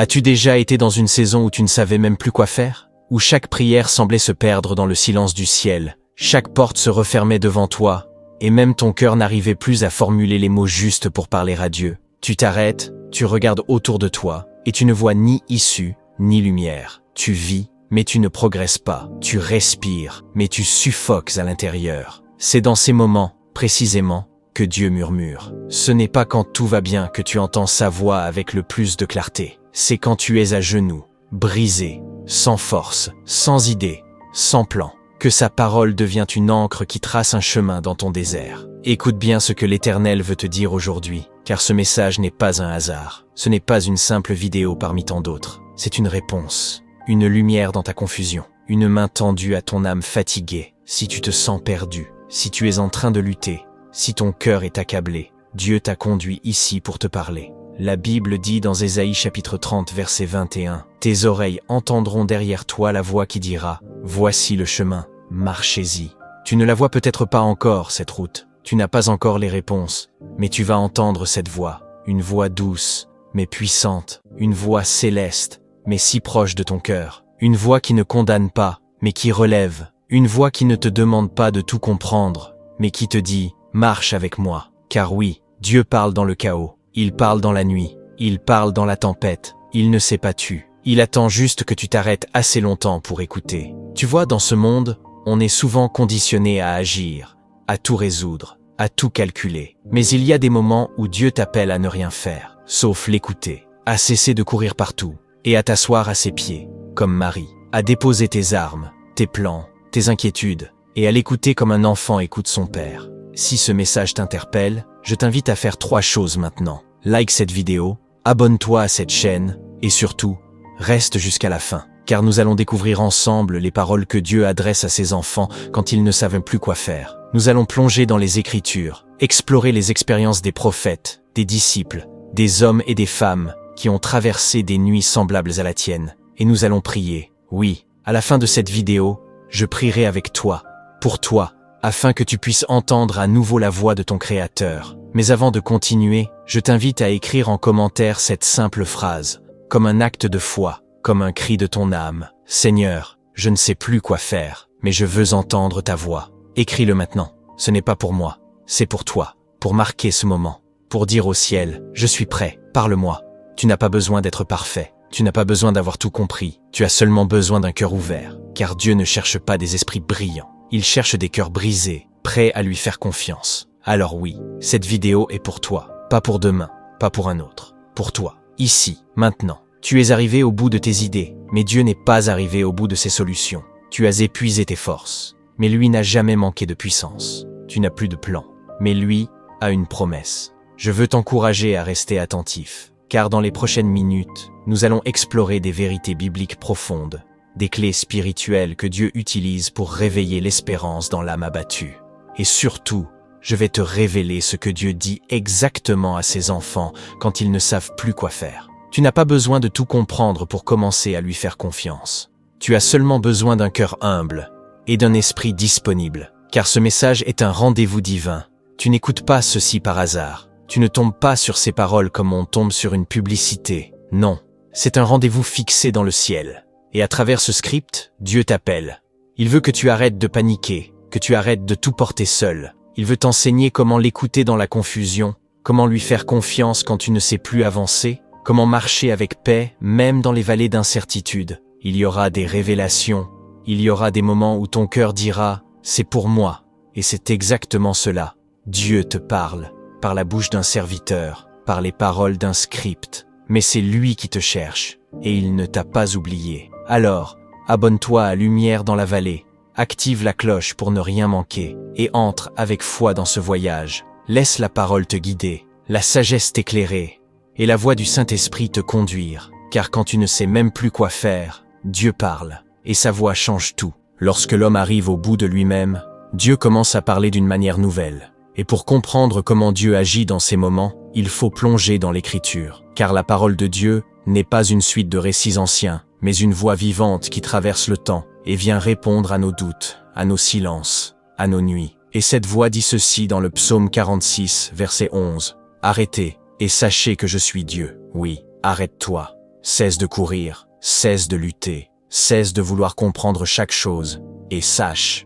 As-tu déjà été dans une saison où tu ne savais même plus quoi faire? Où chaque prière semblait se perdre dans le silence du ciel, chaque porte se refermait devant toi, et même ton cœur n'arrivait plus à formuler les mots justes pour parler à Dieu. Tu t'arrêtes, tu regardes autour de toi, et tu ne vois ni issue, ni lumière. Tu vis, mais tu ne progresses pas. Tu respires, mais tu suffoques à l'intérieur. C'est dans ces moments, précisément, que Dieu murmure. Ce n'est pas quand tout va bien que tu entends sa voix avec le plus de clarté. C'est quand tu es à genoux, brisé, sans force, sans idée, sans plan, que sa parole devient une encre qui trace un chemin dans ton désert. Écoute bien ce que l'Éternel veut te dire aujourd'hui, car ce message n'est pas un hasard. Ce n'est pas une simple vidéo parmi tant d'autres. C'est une réponse, une lumière dans ta confusion, une main tendue à ton âme fatiguée. Si tu te sens perdu, si tu es en train de lutter, si ton cœur est accablé, Dieu t'a conduit ici pour te parler. La Bible dit dans Ésaïe chapitre 30 verset 21, « Tes oreilles entendront derrière toi la voix qui dira, « Voici le chemin, marchez-y. » Tu ne la vois peut-être pas encore, cette route. Tu n'as pas encore les réponses, mais tu vas entendre cette voix, une voix douce, mais puissante, une voix céleste, mais si proche de ton cœur, une voix qui ne condamne pas, mais qui relève, une voix qui ne te demande pas de tout comprendre, mais qui te dit « Marche avec moi ». Car oui, Dieu parle dans le chaos. Il parle dans la nuit, il parle dans la tempête, il ne s'est pas tu. Il attend juste que tu t'arrêtes assez longtemps pour écouter. Tu vois, dans ce monde, on est souvent conditionné à agir, à tout résoudre, à tout calculer. Mais il y a des moments où Dieu t'appelle à ne rien faire, sauf l'écouter, à cesser de courir partout, et à t'asseoir à ses pieds, comme Marie, à déposer tes armes, tes plans, tes inquiétudes, et à l'écouter comme un enfant écoute son père. Si ce message t'interpelle, je t'invite à faire 3 choses maintenant. Like cette vidéo, abonne-toi à cette chaîne, et surtout, reste jusqu'à la fin, car nous allons découvrir ensemble les paroles que Dieu adresse à ses enfants quand ils ne savent plus quoi faire. Nous allons plonger dans les Écritures, explorer les expériences des prophètes, des disciples, des hommes et des femmes qui ont traversé des nuits semblables à la tienne, et nous allons prier. Oui, à la fin de cette vidéo, je prierai avec toi, pour toi, afin que tu puisses entendre à nouveau la voix de ton Créateur. Mais avant de continuer, je t'invite à écrire en commentaire cette simple phrase, comme un acte de foi, comme un cri de ton âme. « Seigneur, je ne sais plus quoi faire, mais je veux entendre ta voix. » Écris-le maintenant. Ce n'est pas pour moi, c'est pour toi, pour marquer ce moment, pour dire au ciel « Je suis prêt, parle-moi ». Tu n'as pas besoin d'être parfait, tu n'as pas besoin d'avoir tout compris, tu as seulement besoin d'un cœur ouvert, car Dieu ne cherche pas des esprits brillants. Il cherche des cœurs brisés, prêts à lui faire confiance. Alors oui, cette vidéo est pour toi, pas pour demain, pas pour un autre, pour toi, ici, maintenant. Tu es arrivé au bout de tes idées, mais Dieu n'est pas arrivé au bout de ses solutions. Tu as épuisé tes forces, mais lui n'a jamais manqué de puissance. Tu n'as plus de plan, mais lui a une promesse. Je veux t'encourager à rester attentif, car dans les prochaines minutes, nous allons explorer des vérités bibliques profondes, des clés spirituelles que Dieu utilise pour réveiller l'espérance dans l'âme abattue. Et surtout, je vais te révéler ce que Dieu dit exactement à ses enfants quand ils ne savent plus quoi faire. Tu n'as pas besoin de tout comprendre pour commencer à lui faire confiance. Tu as seulement besoin d'un cœur humble et d'un esprit disponible, car ce message est un rendez-vous divin. Tu n'écoutes pas ceci par hasard. Tu ne tombes pas sur ces paroles comme on tombe sur une publicité. Non, c'est un rendez-vous fixé dans le ciel. Et à travers ce script, Dieu t'appelle. Il veut que tu arrêtes de paniquer, que tu arrêtes de tout porter seul. Il veut t'enseigner comment l'écouter dans la confusion, comment lui faire confiance quand tu ne sais plus avancer, comment marcher avec paix, même dans les vallées d'incertitude. Il y aura des révélations, il y aura des moments où ton cœur dira « c'est pour moi ». Et c'est exactement cela. Dieu te parle, par la bouche d'un serviteur, par les paroles d'un script. Mais c'est lui qui te cherche, et il ne t'a pas oublié. Alors, abonne-toi à Lumière dans la vallée. Active la cloche pour ne rien manquer et entre avec foi dans ce voyage. Laisse la parole te guider, la sagesse t'éclairer et la voix du Saint-Esprit te conduire. Car quand tu ne sais même plus quoi faire, Dieu parle et sa voix change tout. Lorsque l'homme arrive au bout de lui-même, Dieu commence à parler d'une manière nouvelle. Et pour comprendre comment Dieu agit dans ces moments, il faut plonger dans l'Écriture. Car la parole de Dieu n'est pas une suite de récits anciens, mais une voix vivante qui traverse le temps et vient répondre à nos doutes, à nos silences, à nos nuits. Et cette voix dit ceci dans le psaume 46, verset 11. « Arrêtez, et sachez que je suis Dieu. Oui, arrête-toi. Cesse de courir, cesse de lutter, cesse de vouloir comprendre chaque chose, et sache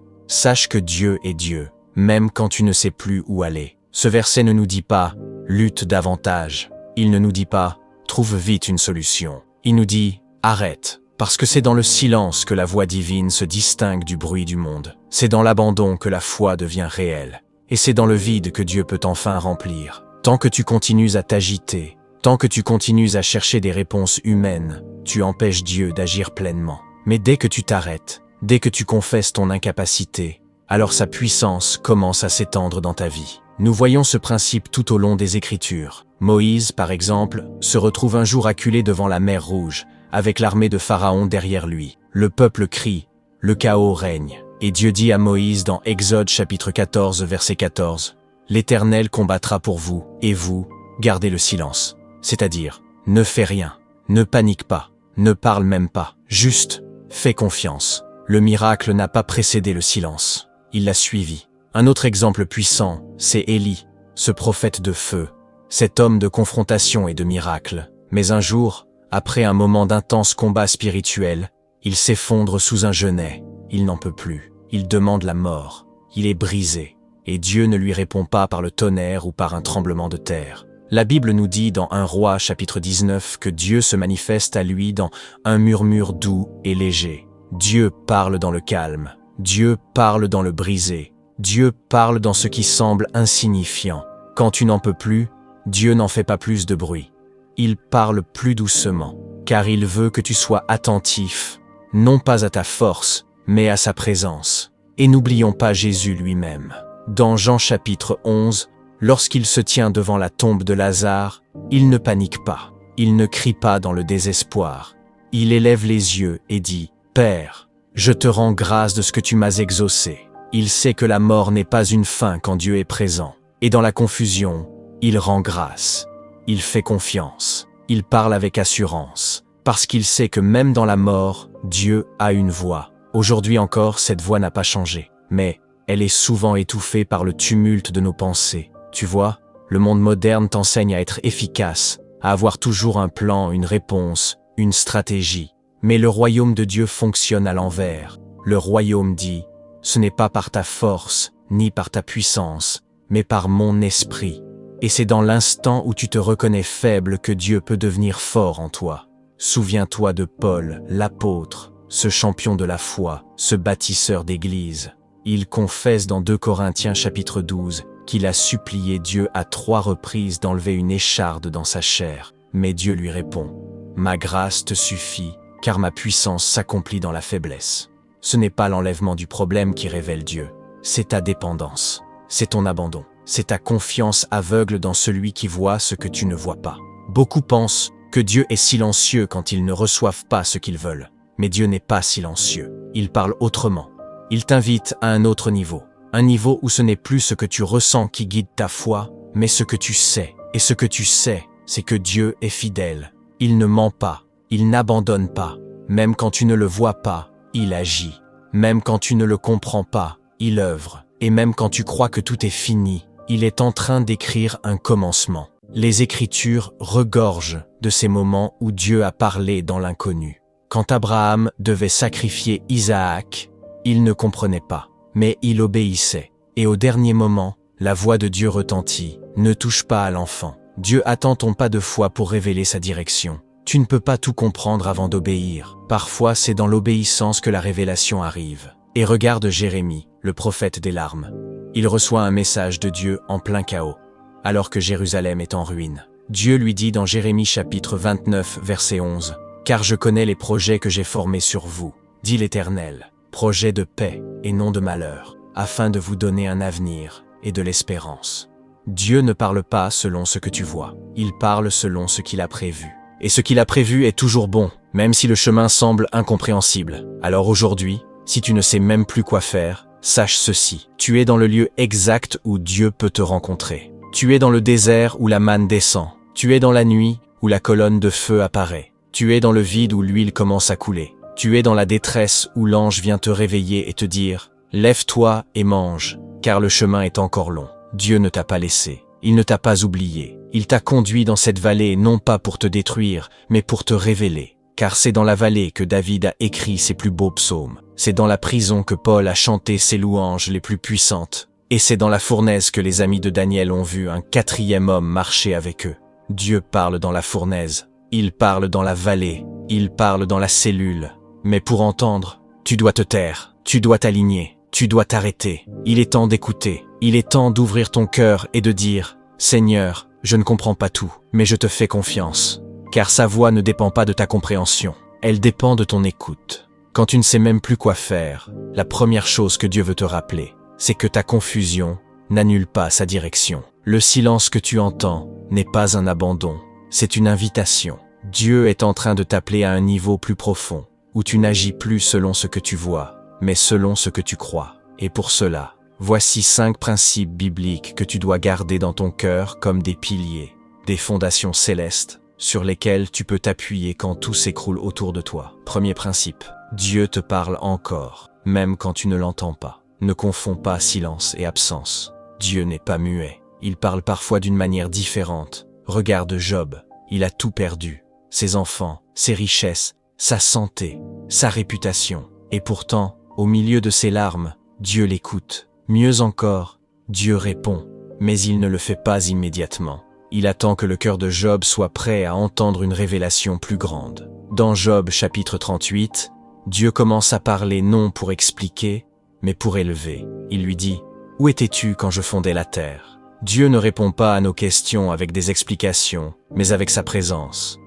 que Dieu est Dieu, même quand tu ne sais plus où aller. Ce verset ne nous dit pas « lutte davantage ». Il ne nous dit pas « trouve vite une solution ». Il nous dit « arrête ». Parce que c'est dans le silence que la voix divine se distingue du bruit du monde. C'est dans l'abandon que la foi devient réelle. Et c'est dans le vide que Dieu peut enfin remplir. Tant que tu continues à t'agiter, tant que tu continues à chercher des réponses humaines, tu empêches Dieu d'agir pleinement. Mais dès que tu t'arrêtes, dès que tu confesses ton incapacité, alors sa puissance commence à s'étendre dans ta vie. Nous voyons ce principe tout au long des Écritures. Moïse, par exemple, se retrouve un jour acculé devant la mer Rouge, avec l'armée de Pharaon derrière lui. Le peuple crie, le chaos règne. Et Dieu dit à Moïse dans Exode chapitre 14, verset 14, « L'Éternel combattra pour vous, et vous, gardez le silence. » C'est-à-dire, ne fais rien, ne panique pas, ne parle même pas, juste, fais confiance. Le miracle n'a pas précédé le silence, il l'a suivi. Un autre exemple puissant, c'est Élie, ce prophète de feu, cet homme de confrontation et de miracle. Mais un jour, après un moment d'intense combat spirituel, il s'effondre sous un genêt, il n'en peut plus, il demande la mort, il est brisé, et Dieu ne lui répond pas par le tonnerre ou par un tremblement de terre. La Bible nous dit dans 1 Roi chapitre 19 que Dieu se manifeste à lui dans un murmure doux et léger. Dieu parle dans le calme, Dieu parle dans le brisé, Dieu parle dans ce qui semble insignifiant. Quand tu n'en peux plus, Dieu n'en fait pas plus de bruit. Il parle plus doucement, car il veut que tu sois attentif, non pas à ta force, mais à sa présence. Et n'oublions pas Jésus lui-même. Dans Jean chapitre 11, lorsqu'il se tient devant la tombe de Lazare, il ne panique pas, il ne crie pas dans le désespoir. Il élève les yeux et dit « Père, je te rends grâce de ce que tu m'as exaucé ». Il sait que la mort n'est pas une fin quand Dieu est présent. Et dans la confusion, il rend grâce. Il fait confiance. Il parle avec assurance. Parce qu'il sait que même dans la mort, Dieu a une voix. Aujourd'hui encore, cette voix n'a pas changé. Mais elle est souvent étouffée par le tumulte de nos pensées. Tu vois, le monde moderne t'enseigne à être efficace, à avoir toujours un plan, une réponse, une stratégie. Mais le royaume de Dieu fonctionne à l'envers. Le royaume dit « Ce n'est pas par ta force, ni par ta puissance, mais par mon esprit. » Et c'est dans l'instant où tu te reconnais faible que Dieu peut devenir fort en toi. Souviens-toi de Paul, l'apôtre, ce champion de la foi, ce bâtisseur d'église. Il confesse dans 2 Corinthiens chapitre 12 qu'il a supplié Dieu à 3 reprises d'enlever une écharde dans sa chair. Mais Dieu lui répond « Ma grâce te suffit, car ma puissance s'accomplit dans la faiblesse. » Ce n'est pas l'enlèvement du problème qui révèle Dieu, c'est ta dépendance, c'est ton abandon, c'est ta confiance aveugle dans celui qui voit ce que tu ne vois pas. Beaucoup pensent que Dieu est silencieux quand ils ne reçoivent pas ce qu'ils veulent. Mais Dieu n'est pas silencieux, il parle autrement. Il t'invite à un autre niveau, un niveau où ce n'est plus ce que tu ressens qui guide ta foi, mais ce que tu sais. Et ce que tu sais, c'est que Dieu est fidèle. Il ne ment pas, il n'abandonne pas. Même quand tu ne le vois pas, il agit. Même quand tu ne le comprends pas, il œuvre. Et même quand tu crois que tout est fini, il est en train d'écrire un commencement. Les Écritures regorgent de ces moments où Dieu a parlé dans l'inconnu. Quand Abraham devait sacrifier Isaac, il ne comprenait pas, mais il obéissait. Et au dernier moment, la voix de Dieu retentit. Ne touche pas à l'enfant. Dieu attend ton pas de foi pour révéler sa direction. Tu ne peux pas tout comprendre avant d'obéir. Parfois, c'est dans l'obéissance que la révélation arrive. Et regarde Jérémie, le prophète des larmes. Il reçoit un message de Dieu en plein chaos, alors que Jérusalem est en ruine. Dieu lui dit dans Jérémie chapitre 29, verset 11, « Car je connais les projets que j'ai formés sur vous, dit l'Éternel, projets de paix et non de malheur, afin de vous donner un avenir et de l'espérance. » Dieu ne parle pas selon ce que tu vois, il parle selon ce qu'il a prévu. Et ce qu'il a prévu est toujours bon, même si le chemin semble incompréhensible. Alors aujourd'hui, si tu ne sais même plus quoi faire, sache ceci. Tu es dans le lieu exact où Dieu peut te rencontrer. Tu es dans le désert où la manne descend. Tu es dans la nuit où la colonne de feu apparaît. Tu es dans le vide où l'huile commence à couler. Tu es dans la détresse où l'ange vient te réveiller et te dire « Lève-toi et mange, car le chemin est encore long. » Dieu ne t'a pas laissé. Il ne t'a pas oublié. Il t'a conduit dans cette vallée non pas pour te détruire, mais pour te révéler. Car c'est dans la vallée que David a écrit ses plus beaux psaumes. C'est dans la prison que Paul a chanté ses louanges les plus puissantes. Et c'est dans la fournaise que les amis de Daniel ont vu un quatrième homme marcher avec eux. Dieu parle dans la fournaise. Il parle dans la vallée. Il parle dans la cellule. Mais pour entendre, tu dois te taire. Tu dois t'aligner. Tu dois t'arrêter. Il est temps d'écouter. Il est temps d'ouvrir ton cœur et de dire « Seigneur, je ne comprends pas tout, mais je te fais confiance. » Car sa voix ne dépend pas de ta compréhension. Elle dépend de ton écoute. Quand tu ne sais même plus quoi faire, la première chose que Dieu veut te rappeler, c'est que ta confusion n'annule pas sa direction. Le silence que tu entends n'est pas un abandon, c'est une invitation. Dieu est en train de t'appeler à un niveau plus profond, où tu n'agis plus selon ce que tu vois, mais selon ce que tu crois. Et pour cela, voici 5 principes bibliques que tu dois garder dans ton cœur comme des piliers, des fondations célestes, sur lesquelles tu peux t'appuyer quand tout s'écroule autour de toi. Premier principe, Dieu te parle encore, même quand tu ne l'entends pas. Ne confonds pas silence et absence. Dieu n'est pas muet. Il parle parfois d'une manière différente. Regarde Job, il a tout perdu. Ses enfants, ses richesses, sa santé, sa réputation. Et pourtant, au milieu de ses larmes, Dieu l'écoute. Mieux encore, Dieu répond, mais il ne le fait pas immédiatement. Il attend que le cœur de Job soit prêt à entendre une révélation plus grande. Dans Job chapitre 38, Dieu commence à parler non pour expliquer, mais pour élever. Il lui dit « Où étais-tu quand je fondais la terre ?» Dieu ne répond pas à nos questions avec des explications, mais avec sa présence.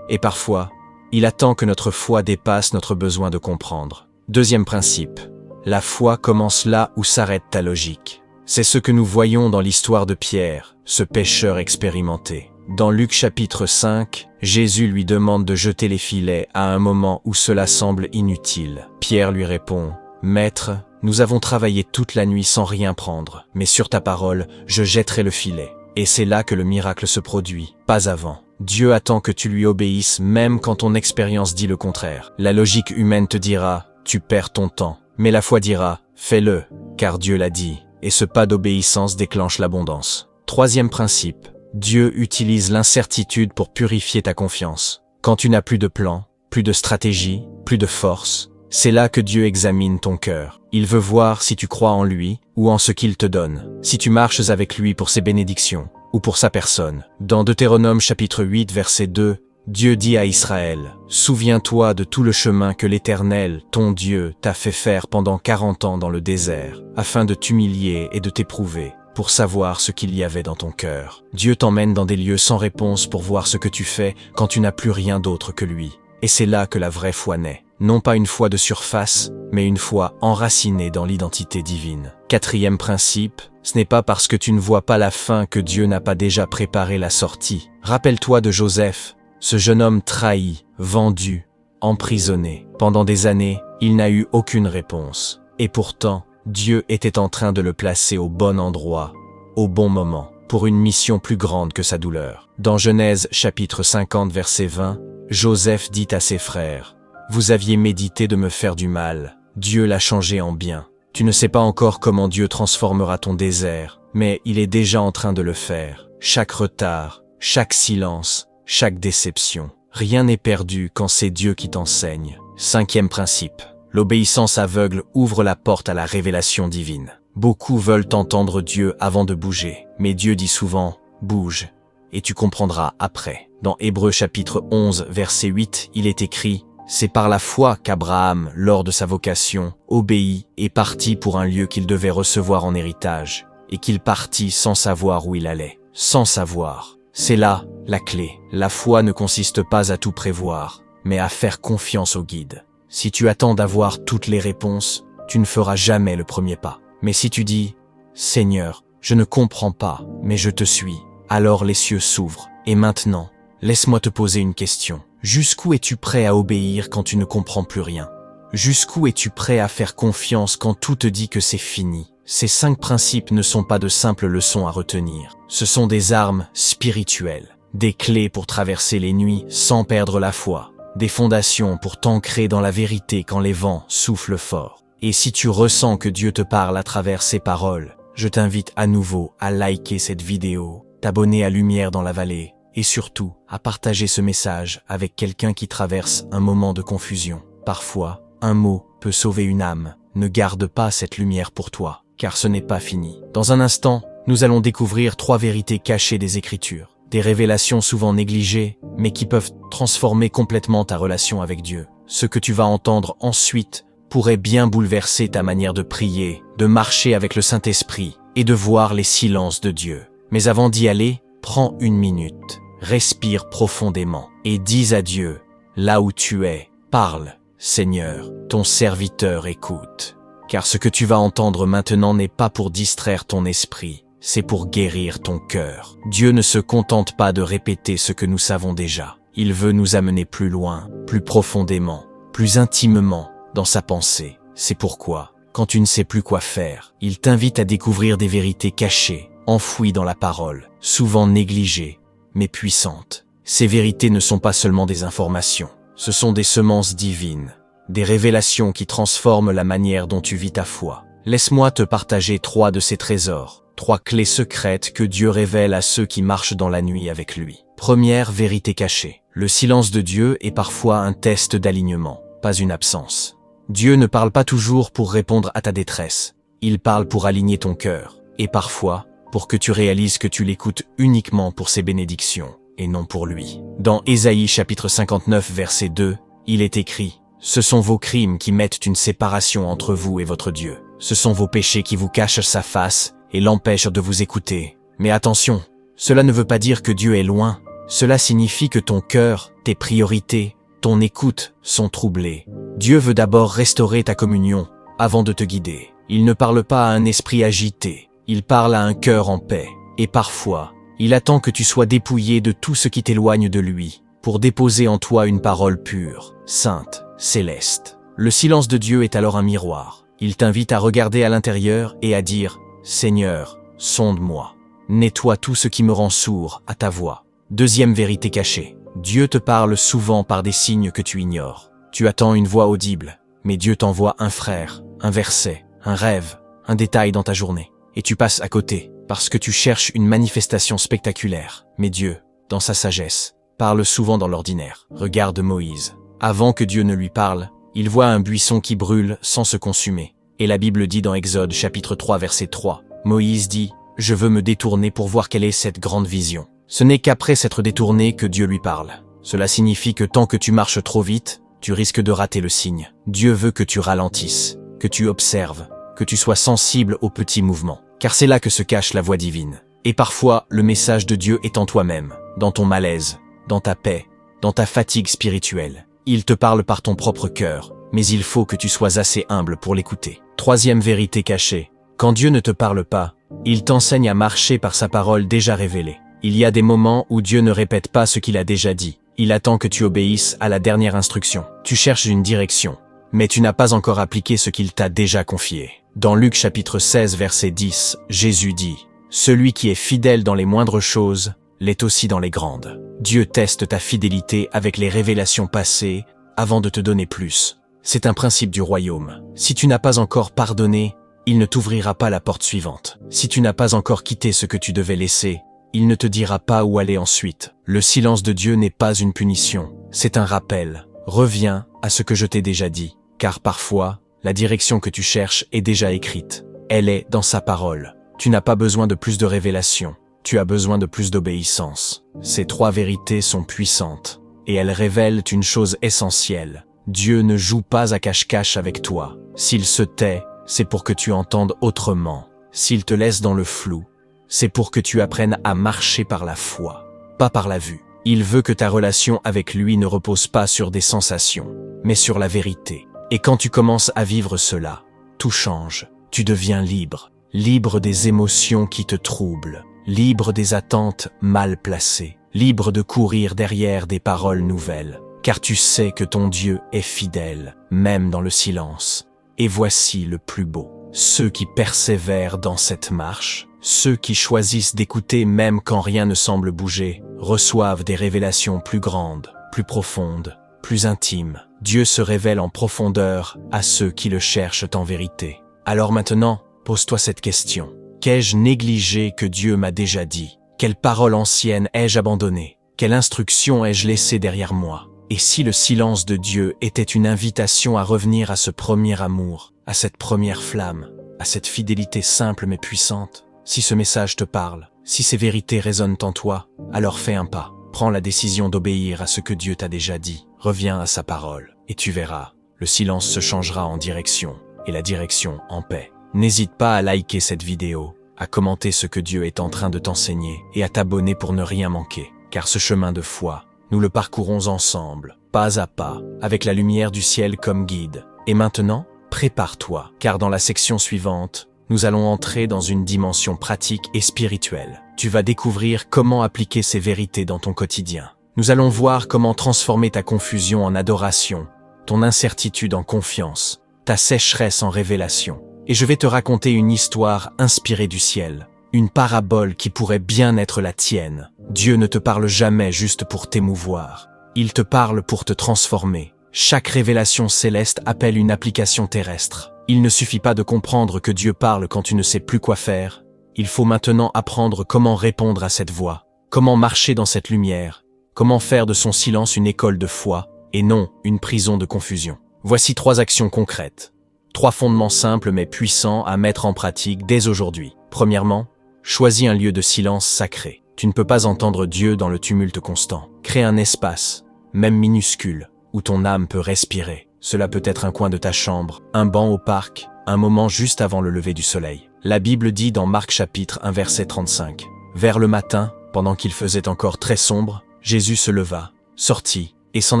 Et parfois, il attend que notre foi dépasse notre besoin de comprendre. Deuxième principe, la foi commence là où s'arrête ta logique. C'est ce que nous voyons dans l'histoire de Pierre, ce pécheur expérimenté. Dans Luc chapitre 5, Jésus lui demande de jeter les filets à un moment où cela semble inutile. Pierre lui répond « Maître, nous avons travaillé toute la nuit sans rien prendre, mais sur ta parole, je jetterai le filet. » Et c'est là que le miracle se produit, pas avant. Dieu attend que tu lui obéisses même quand ton expérience dit le contraire. La logique humaine te dira « Tu perds ton temps », mais la foi dira « Fais-le, car Dieu l'a dit ». Et ce pas d'obéissance déclenche l'abondance. Troisième principe, Dieu utilise l'incertitude pour purifier ta confiance. Quand tu n'as plus de plan, plus de stratégie, plus de force, c'est là que Dieu examine ton cœur. Il veut voir si tu crois en lui ou en ce qu'il te donne, si tu marches avec lui pour ses bénédictions ou pour sa personne. Dans Deutéronome chapitre 8 verset 2, Dieu dit à Israël, « Souviens-toi de tout le chemin que l'Éternel, ton Dieu, t'a fait faire pendant 40 ans dans le désert, afin de t'humilier et de t'éprouver, pour savoir ce qu'il y avait dans ton cœur. » Dieu t'emmène dans des lieux sans réponse pour voir ce que tu fais quand tu n'as plus rien d'autre que lui. Et c'est là que la vraie foi naît. Non pas une foi de surface, mais une foi enracinée dans l'identité divine. Quatrième principe, ce n'est pas parce que tu ne vois pas la fin que Dieu n'a pas déjà préparé la sortie. Rappelle-toi de Joseph. Ce jeune homme trahi, vendu, emprisonné. Pendant des années, il n'a eu aucune réponse. Et pourtant, Dieu était en train de le placer au bon endroit, au bon moment, pour une mission plus grande que sa douleur. Dans Genèse chapitre 50 verset 20, Joseph dit à ses frères, « Vous aviez médité de me faire du mal, Dieu l'a changé en bien. Tu ne sais pas encore comment Dieu transformera ton désert, mais il est déjà en train de le faire. Chaque retard, chaque silence, chaque déception. Rien n'est perdu quand c'est Dieu qui t'enseigne. » Cinquième principe. L'obéissance aveugle ouvre la porte à la révélation divine. Beaucoup veulent entendre Dieu avant de bouger, mais Dieu dit souvent « Bouge, et tu comprendras après. » Dans Hébreux chapitre 11, verset 8, il est écrit « C'est par la foi qu'Abraham, lors de sa vocation, obéit et partit pour un lieu qu'il devait recevoir en héritage, et qu'il partit sans savoir où il allait. » Sans savoir. C'est là la clé. La foi ne consiste pas à tout prévoir, mais à faire confiance au guide. Si tu attends d'avoir toutes les réponses, tu ne feras jamais le premier pas. Mais si tu dis « Seigneur, je ne comprends pas, mais je te suis », alors les cieux s'ouvrent. Et maintenant, laisse-moi te poser une question. Jusqu'où es-tu prêt à obéir quand tu ne comprends plus rien? Jusqu'où es-tu prêt à faire confiance quand tout te dit que c'est fini? Ces 5 principes ne sont pas de simples leçons à retenir. Ce sont des armes spirituelles, des clés pour traverser les nuits sans perdre la foi, des fondations pour t'ancrer dans la vérité quand les vents soufflent fort. Et si tu ressens que Dieu te parle à travers ces paroles, je t'invite à nouveau à liker cette vidéo, t'abonner à Lumière dans la vallée et surtout à partager ce message avec quelqu'un qui traverse un moment de confusion. Parfois, un mot peut sauver une âme. Ne garde pas cette lumière pour toi, car ce n'est pas fini. Dans un instant, nous allons découvrir 3 vérités cachées des Écritures. Des révélations souvent négligées, mais qui peuvent transformer complètement ta relation avec Dieu. Ce que tu vas entendre ensuite pourrait bien bouleverser ta manière de prier, de marcher avec le Saint-Esprit et de voir les silences de Dieu. Mais avant d'y aller, prends 1 minute, respire profondément et dis à Dieu, là où tu es, parle, Seigneur, ton serviteur écoute. Car ce que tu vas entendre maintenant n'est pas pour distraire ton esprit, c'est pour guérir ton cœur. Dieu ne se contente pas de répéter ce que nous savons déjà. Il veut nous amener plus loin, plus profondément, plus intimement dans sa pensée. C'est pourquoi, quand tu ne sais plus quoi faire, il t'invite à découvrir des vérités cachées, enfouies dans la parole, souvent négligées, mais puissantes. Ces vérités ne sont pas seulement des informations, ce sont des semences divines, des révélations qui transforment la manière dont tu vis ta foi. Laisse-moi te partager 3 de ces trésors, 3 clés secrètes que Dieu révèle à ceux qui marchent dans la nuit avec lui. Première vérité cachée. Le silence de Dieu est parfois un test d'alignement, pas une absence. Dieu ne parle pas toujours pour répondre à ta détresse. Il parle pour aligner ton cœur, et parfois, pour que tu réalises que tu l'écoutes uniquement pour ses bénédictions, et non pour lui. Dans Ésaïe chapitre 59 verset 2, il est écrit « Ce sont vos crimes qui mettent une séparation entre vous et votre Dieu. Ce sont vos péchés qui vous cachent sa face et l'empêchent de vous écouter. Mais attention, cela ne veut pas dire que Dieu est loin. Cela signifie que ton cœur, tes priorités, ton écoute sont troublés. Dieu veut d'abord restaurer ta communion avant de te guider. Il ne parle pas à un esprit agité, il parle à un cœur en paix. Et parfois, il attend que tu sois dépouillé de tout ce qui t'éloigne de lui, pour déposer en toi une parole pure, sainte, céleste. Le silence de Dieu est alors un miroir. Il t'invite à regarder à l'intérieur et à dire « Seigneur, sonde-moi. Nettoie tout ce qui me rend sourd à ta voix. » Deuxième vérité cachée. Dieu te parle souvent par des signes que tu ignores. Tu attends une voix audible, mais Dieu t'envoie un frère, un verset, un rêve, un détail dans ta journée. Et tu passes à côté, parce que tu cherches une manifestation spectaculaire. Mais Dieu, dans sa sagesse, parle souvent dans l'ordinaire. Regarde Moïse. Avant que Dieu ne lui parle, il voit un buisson qui brûle sans se consumer. Et la Bible dit dans Exode chapitre 3 verset 3, Moïse dit « Je veux me détourner pour voir quelle est cette grande vision ». Ce n'est qu'après s'être détourné que Dieu lui parle. Cela signifie que tant que tu marches trop vite, tu risques de rater le signe. Dieu veut que tu ralentisses, que tu observes, que tu sois sensible aux petits mouvements, car c'est là que se cache la voix divine. Et parfois, le message de Dieu est en toi-même, dans ton malaise, dans ta paix, dans ta fatigue spirituelle. Il te parle par ton propre cœur, mais il faut que tu sois assez humble pour l'écouter. Troisième vérité cachée. Quand Dieu ne te parle pas, il t'enseigne à marcher par sa parole déjà révélée. Il y a des moments où Dieu ne répète pas ce qu'il a déjà dit. Il attend que tu obéisses à la dernière instruction. Tu cherches une direction, mais tu n'as pas encore appliqué ce qu'il t'a déjà confié. Dans Luc chapitre 16 verset 10, Jésus dit « Celui qui est fidèle dans les moindres choses, l'est aussi dans les grandes. » Dieu teste ta fidélité avec les révélations passées avant de te donner plus. C'est un principe du royaume. Si tu n'as pas encore pardonné, il ne t'ouvrira pas la porte suivante. Si tu n'as pas encore quitté ce que tu devais laisser, il ne te dira pas où aller ensuite. Le silence de Dieu n'est pas une punition, c'est un rappel. Reviens à ce que je t'ai déjà dit, car parfois, la direction que tu cherches est déjà écrite. Elle est dans sa parole. Tu n'as pas besoin de plus de révélations, tu as besoin de plus d'obéissance. Ces 3 vérités sont puissantes, et elles révèlent une chose essentielle. Dieu ne joue pas à cache-cache avec toi. S'il se tait, c'est pour que tu entendes autrement. S'il te laisse dans le flou, c'est pour que tu apprennes à marcher par la foi, pas par la vue. Il veut que ta relation avec lui ne repose pas sur des sensations, mais sur la vérité. Et quand tu commences à vivre cela, tout change. Tu deviens libre, libre des émotions qui te troublent, libre des attentes mal placées, libre de courir derrière des paroles nouvelles, car tu sais que ton Dieu est fidèle, même dans le silence. Et voici le plus beau. Ceux qui persévèrent dans cette marche, ceux qui choisissent d'écouter même quand rien ne semble bouger, reçoivent des révélations plus grandes, plus profondes, plus intimes. Dieu se révèle en profondeur à ceux qui le cherchent en vérité. Alors maintenant, pose-toi cette question. Qu'ai-je négligé que Dieu m'a déjà dit? Quelle parole ancienne ai-je abandonnée? Quelle instruction ai-je laissée derrière moi? Et si le silence de Dieu était une invitation à revenir à ce premier amour, à cette première flamme, à cette fidélité simple mais puissante? Si ce message te parle, si ces vérités résonnent en toi, alors fais un pas. Prends la décision d'obéir à ce que Dieu t'a déjà dit. Reviens à sa parole, et tu verras, le silence se changera en direction, et la direction en paix. N'hésite pas à liker cette vidéo, à commenter ce que Dieu est en train de t'enseigner, et à t'abonner pour ne rien manquer. Car ce chemin de foi, nous le parcourons ensemble, pas à pas, avec la lumière du ciel comme guide. Et maintenant, prépare-toi, car dans la section suivante, nous allons entrer dans une dimension pratique et spirituelle. Tu vas découvrir comment appliquer ces vérités dans ton quotidien. Nous allons voir comment transformer ta confusion en adoration, ton incertitude en confiance, ta sécheresse en révélation. Et je vais te raconter une histoire inspirée du ciel, une parabole qui pourrait bien être la tienne. Dieu ne te parle jamais juste pour t'émouvoir. Il te parle pour te transformer. Chaque révélation céleste appelle une application terrestre. Il ne suffit pas de comprendre que Dieu parle quand tu ne sais plus quoi faire. Il faut maintenant apprendre comment répondre à cette voix, comment marcher dans cette lumière, comment faire de son silence une école de foi, et non une prison de confusion. Voici 3 actions concrètes. 3 fondements simples mais puissants à mettre en pratique dès aujourd'hui. Premièrement, choisis un lieu de silence sacré. Tu ne peux pas entendre Dieu dans le tumulte constant. Crée un espace, même minuscule, où ton âme peut respirer. Cela peut être un coin de ta chambre, un banc au parc, un moment juste avant le lever du soleil. La Bible dit dans Marc chapitre 1 verset 35, « Vers le matin, pendant qu'il faisait encore très sombre, Jésus se leva, sortit, et s'en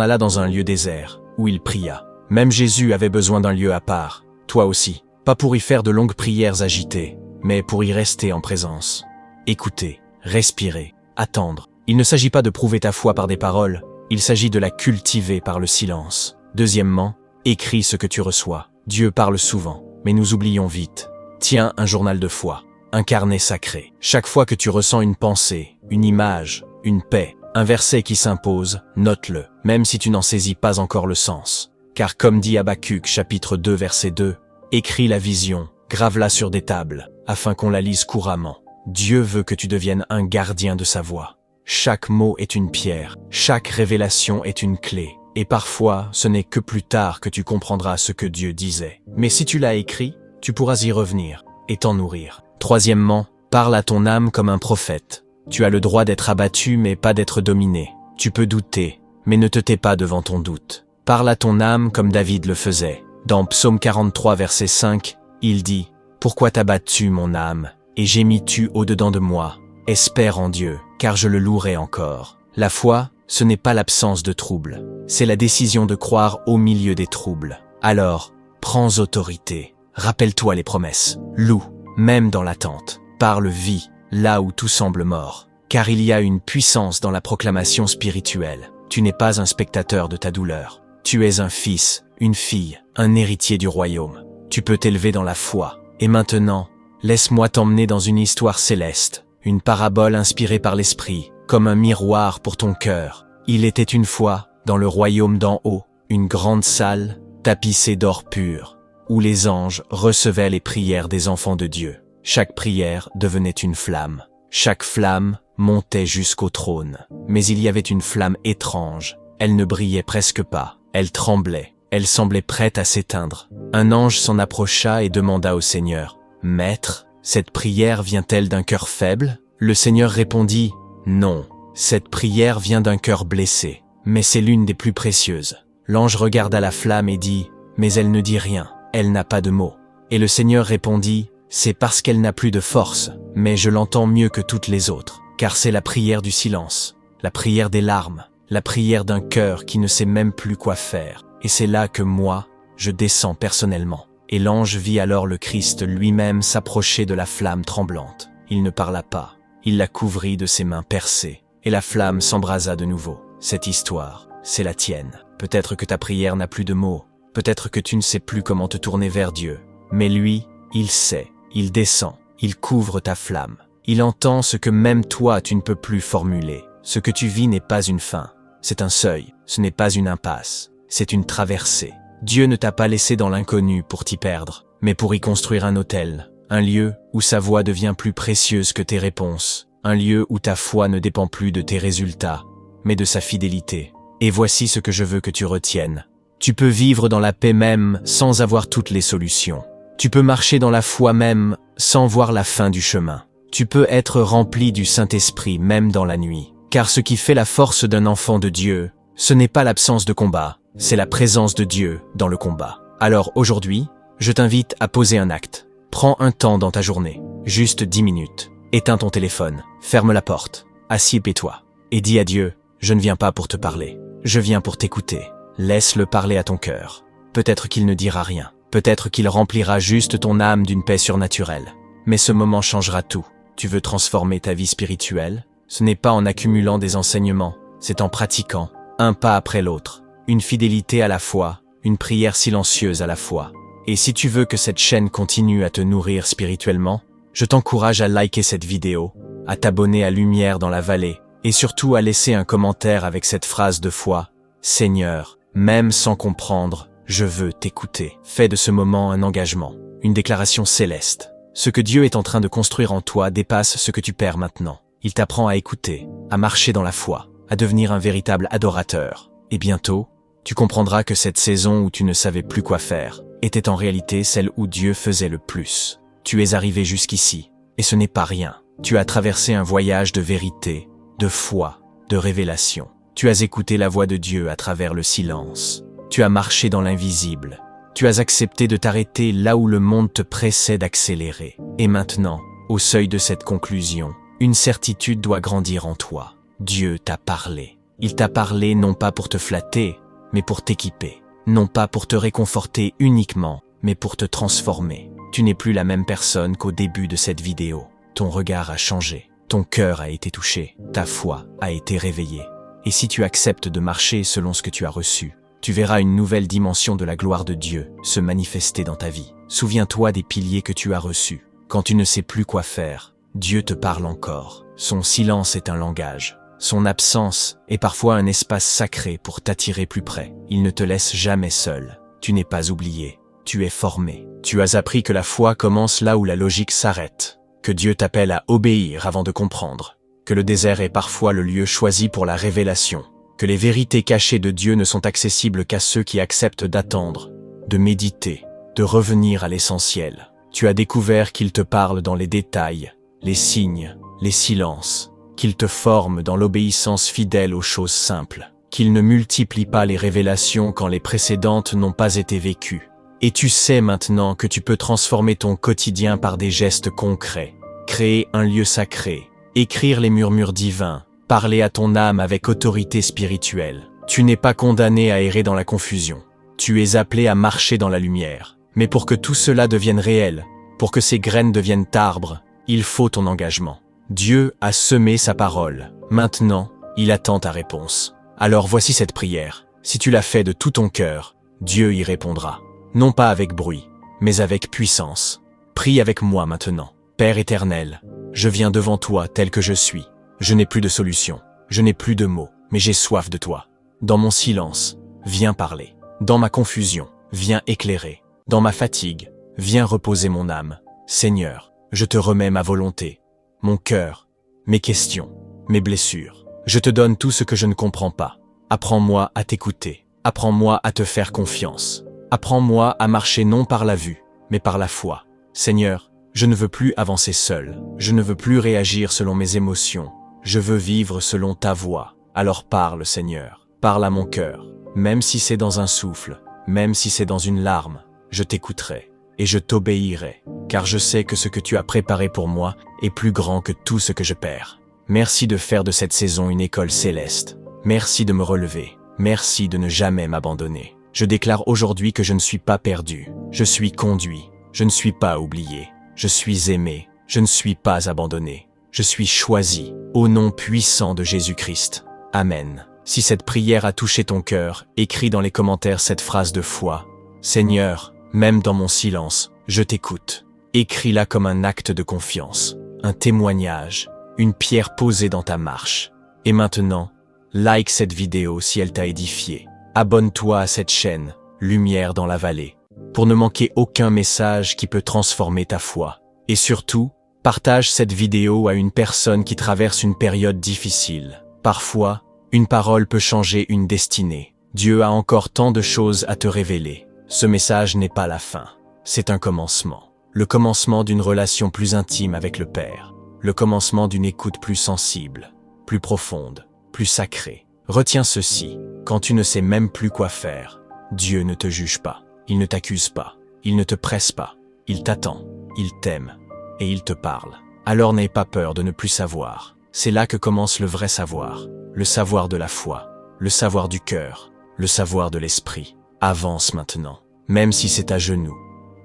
alla dans un lieu désert, où il pria. » Même Jésus avait besoin d'un lieu à part, toi aussi, pas pour y faire de longues prières agitées, mais pour y rester en présence. Écouter, respirer, attendre. Il ne s'agit pas de prouver ta foi par des paroles, il s'agit de la cultiver par le silence. Deuxièmement, écris ce que tu reçois. Dieu parle souvent, mais nous oublions vite. Tiens un journal de foi, un carnet sacré. Chaque fois que tu ressens une pensée, une image, une paix, un verset qui s'impose, note-le, même si tu n'en saisis pas encore le sens. Car comme dit Habacuc chapitre 2 verset 2, écris la vision, grave-la sur des tables, afin qu'on la lise couramment. Dieu veut que tu deviennes un gardien de sa voix. Chaque mot est une pierre, chaque révélation est une clé. Et parfois, ce n'est que plus tard que tu comprendras ce que Dieu disait. Mais si tu l'as écrit, tu pourras y revenir et t'en nourrir. Troisièmement, parle à ton âme comme un prophète. Tu as le droit d'être abattu mais pas d'être dominé. Tu peux douter, mais ne te tais pas devant ton doute. Parle à ton âme comme David le faisait. Dans Psaume 43 verset 5, il dit « Pourquoi t'abattu mon âme, et gémis-tu au-dedans de moi? Espère en Dieu, car je le louerai encore. » La foi, ce n'est pas l'absence de troubles, c'est la décision de croire au milieu des troubles. Alors, prends autorité, rappelle-toi les promesses, loue, même dans l'attente, parle vie, là où tout semble mort. Car il y a une puissance dans la proclamation spirituelle. Tu n'es pas un spectateur de ta douleur. Tu es un fils, une fille, un héritier du royaume. Tu peux t'élever dans la foi. Et maintenant, laisse-moi t'emmener dans une histoire céleste, une parabole inspirée par l'esprit, comme un miroir pour ton cœur. Il était une fois, dans le royaume d'en haut, une grande salle, tapissée d'or pur, où les anges recevaient les prières des enfants de Dieu. Chaque prière devenait une flamme. Chaque flamme montait jusqu'au trône. Mais il y avait une flamme étrange. Elle ne brillait presque pas. Elle tremblait. Elle semblait prête à s'éteindre. Un ange s'en approcha et demanda au Seigneur, « Maître, cette prière vient-elle d'un cœur faible ?» Le Seigneur répondit, « Non, cette prière vient d'un cœur blessé, mais c'est l'une des plus précieuses. » L'ange regarda la flamme et dit, « Mais elle ne dit rien, elle n'a pas de mots. » Et le Seigneur répondit, « C'est parce qu'elle n'a plus de force, mais je l'entends mieux que toutes les autres, car c'est la prière du silence, la prière des larmes, la prière d'un cœur qui ne sait même plus quoi faire. Et c'est là que moi, je descends personnellement. » Et l'ange vit alors le Christ lui-même s'approcher de la flamme tremblante. Il ne parla pas, il la couvrit de ses mains percées, et la flamme s'embrasa de nouveau. Cette histoire, c'est la tienne. Peut-être que ta prière n'a plus de mots, peut-être que tu ne sais plus comment te tourner vers Dieu, mais lui, il sait, il descend, il couvre ta flamme. Il entend ce que même toi tu ne peux plus formuler. Ce que tu vis n'est pas une fin, c'est un seuil, ce n'est pas une impasse, c'est une traversée. Dieu ne t'a pas laissé dans l'inconnu pour t'y perdre, mais pour y construire un autel, un lieu où sa voix devient plus précieuse que tes réponses. un lieu où ta foi ne dépend plus de tes résultats, mais de sa fidélité. Et voici ce que je veux que tu retiennes. Tu peux vivre dans la paix même sans avoir toutes les solutions. Tu peux marcher dans la foi même sans voir la fin du chemin. Tu peux être rempli du Saint-Esprit même dans la nuit. Car ce qui fait la force d'un enfant de Dieu, ce n'est pas l'absence de combat, c'est la présence de Dieu dans le combat. Alors aujourd'hui, je t'invite à poser un acte. Prends un temps dans ta journée, juste 10 minutes. Éteins ton téléphone, ferme la porte, assieds-toi et dis à Dieu, je ne viens pas pour te parler, je viens pour t'écouter. Laisse-le parler à ton cœur. Peut-être qu'il ne dira rien, peut-être qu'il remplira juste ton âme d'une paix surnaturelle. Mais ce moment changera tout. Tu veux transformer ta vie spirituelle? Ce n'est pas en accumulant des enseignements, c'est en pratiquant, un pas après l'autre, une fidélité à la fois, une prière silencieuse à la fois. Et si tu veux que cette chaîne continue à te nourrir spirituellement, je t'encourage à liker cette vidéo, à t'abonner à Lumière dans la Vallée, et surtout à laisser un commentaire avec cette phrase de foi, « Seigneur, même sans comprendre, je veux t'écouter ». Fais de ce moment un engagement, une déclaration céleste. Ce que Dieu est en train de construire en toi dépasse ce que tu perds maintenant. Il t'apprend à écouter, à marcher dans la foi, à devenir un véritable adorateur. Et bientôt, tu comprendras que cette saison où tu ne savais plus quoi faire était en réalité celle où Dieu faisait le plus. Tu es arrivé jusqu'ici, et ce n'est pas rien. Tu as traversé un voyage de vérité, de foi, de révélation. Tu as écouté la voix de Dieu à travers le silence. Tu as marché dans l'invisible. Tu as accepté de t'arrêter là où le monde te pressait d'accélérer. Et maintenant, au seuil de cette conclusion, une certitude doit grandir en toi. Dieu t'a parlé. Il t'a parlé non pas pour te flatter, mais pour t'équiper. Non pas pour te réconforter uniquement, mais pour te transformer. Tu n'es plus la même personne qu'au début de cette vidéo. Ton regard a changé. Ton cœur a été touché. Ta foi a été réveillée. Et si tu acceptes de marcher selon ce que tu as reçu, tu verras une nouvelle dimension de la gloire de Dieu se manifester dans ta vie. Souviens-toi des piliers que tu as reçus. Quand tu ne sais plus quoi faire, Dieu te parle encore. Son silence est un langage. Son absence est parfois un espace sacré pour t'attirer plus près. Il ne te laisse jamais seul. Tu n'es pas oublié. Tu es formé. Tu as appris que la foi commence là où la logique s'arrête. Que Dieu t'appelle à obéir avant de comprendre. Que le désert est parfois le lieu choisi pour la révélation. Que les vérités cachées de Dieu ne sont accessibles qu'à ceux qui acceptent d'attendre, de méditer, de revenir à l'essentiel. Tu as découvert qu'il te parle dans les détails, les signes, les silences, qu'il te forme dans l'obéissance fidèle aux choses simples, qu'il ne multiplie pas les révélations quand les précédentes n'ont pas été vécues. Et tu sais maintenant que tu peux transformer ton quotidien par des gestes concrets, créer un lieu sacré, écrire les murmures divins, parler à ton âme avec autorité spirituelle. Tu n'es pas condamné à errer dans la confusion. Tu es appelé à marcher dans la lumière. Mais pour que tout cela devienne réel, pour que ces graines deviennent arbres, il faut ton engagement. Dieu a semé sa parole. Maintenant, il attend ta réponse. Alors voici cette prière. Si tu la fais de tout ton cœur, Dieu y répondra. Non pas avec bruit, mais avec puissance. Prie avec moi maintenant. Père éternel, je viens devant toi tel que je suis. Je n'ai plus de solution, je n'ai plus de mots, mais j'ai soif de toi. Dans mon silence, viens parler. Dans ma confusion, viens éclairer. Dans ma fatigue, viens reposer mon âme. Seigneur, je te remets ma volonté, mon cœur, mes questions, mes blessures. Je te donne tout ce que je ne comprends pas. Apprends-moi à t'écouter. Apprends-moi à te faire confiance. Apprends-moi à marcher non par la vue, mais par la foi. Seigneur, je ne veux plus avancer seul. Je ne veux plus réagir selon mes émotions. Je veux vivre selon ta voix. Alors parle, Seigneur. Parle à mon cœur. Même si c'est dans un souffle, même si c'est dans une larme, je t'écouterai et je t'obéirai, car je sais que ce que tu as préparé pour moi est plus grand que tout ce que je perds. Merci de faire de cette saison une école céleste. Merci de me relever. Merci de ne jamais m'abandonner. Je déclare aujourd'hui que je ne suis pas perdu. Je suis conduit. Je ne suis pas oublié. Je suis aimé. Je ne suis pas abandonné. Je suis choisi, au nom puissant de Jésus-Christ. Amen. Si cette prière a touché ton cœur, écris dans les commentaires cette phrase de foi. Seigneur, même dans mon silence, je t'écoute. Écris-la comme un acte de confiance, un témoignage, une pierre posée dans ta marche. Et maintenant, like cette vidéo si elle t'a édifié. Abonne-toi à cette chaîne, Lumière dans la Vallée, pour ne manquer aucun message qui peut transformer ta foi. Et surtout, Partage cette vidéo à une personne qui traverse une période difficile. Parfois, une parole peut changer une destinée. Dieu a encore tant de choses à te révéler. Ce message n'est pas la fin. C'est un commencement. Le commencement d'une relation plus intime avec le Père. Le commencement d'une écoute plus sensible, plus profonde, plus sacrée. Retiens ceci, quand tu ne sais même plus quoi faire, Dieu ne te juge pas, il ne t'accuse pas, il ne te presse pas, il t'attend, il t'aime et il te parle. Alors n'aie pas peur de ne plus savoir. C'est là que commence le vrai savoir, le savoir de la foi, le savoir du cœur, le savoir de l'esprit. Avance maintenant, même si c'est à genoux,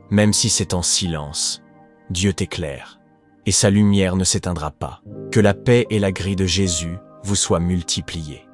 même si c'est en silence. Dieu t'éclaire et sa lumière ne s'éteindra pas. Que la paix et la grâce de Jésus vous soient multipliées.